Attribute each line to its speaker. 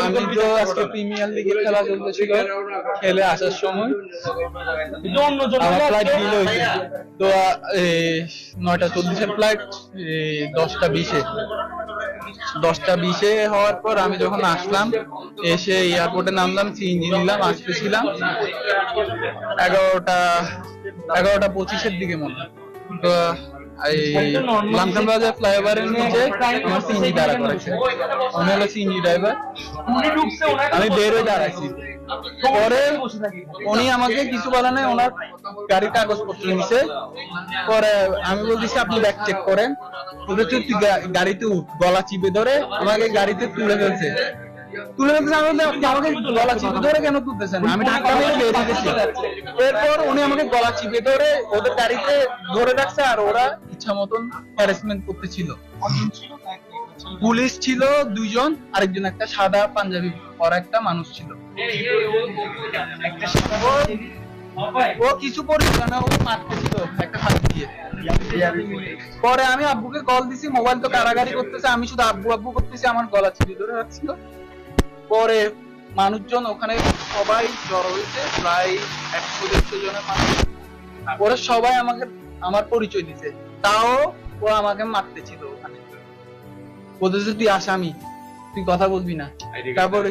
Speaker 1: আমি তো আজকে প্রিমিয়ার লিগের খেলা চলতেছিল, খেলে আসার সময় আমার ফ্লাইট ডিলে হয়েছে। তো 9:40-এর ফ্লাইট 10:20 হওয়ার পর আমি যখন আসলাম, এসে এয়ারপোর্টে নামলাম, সিএনজি নিলাম, আসতেছিলাম 11:25-এর দিকে মনে হয়। তো লামসাম বাজার ফ্লাইওভারের নিচে আমার সিএনজি দাঁড়া করেছে, উনি হলো সিএনজি ড্রাইভার। আমি বের হয়ে দাঁড়াইছি, পরে উনি আমাকে কিছু বলে নাই, ওনার গাড়ির কাগজপত্র নিছে। পরে আমি বলতেছি আপনি ব্যাগ চেক করেন, ওদের তুই গাড়িতে উঠ, গলা চিপে ধরে আমাকে গাড়িতে তুলে ফেলছে। আমি বললাম আপনি আমাকে গলা চিপে ধরে কেন তুলতেছেন, আমি ধাক্কা মেরে বেরিয়ে গেছি। এরপর উনি আমাকে গলা চিপে ধরে ওদের গাড়িতে ধরে রাখছে, আর ওরা ইচ্ছা মতন হ্যারাসমেন্ট করতেছিল। পুলিশ ছিল 2 জন, আরেকজন একটা সাদা পাঞ্জাবি পরা একটা মানুষ ছিল। ও কিছু করছিল না, ও মারতেছিল একটা হাত দিয়ে। পরে আমি আব্বুকে কল দিছি, মোবাইল তো কারাগারি করতেছে, আমি শুধু আব্বু আব্বু করতেছি, আমার গলা চিপে ধরে রাখছিল। পরে মানুষজন ওখানে সবাই জড়ো হয়েছে, প্রায় 100-150 জনের মানুষ। ওরা সবাই আমাকে আমার পরিচয় দিছে, তাও ও আমাকে মারতেছিল ওখানে। বলতেছে তুই আসামি, তুই কথা বলবি না। তারপরে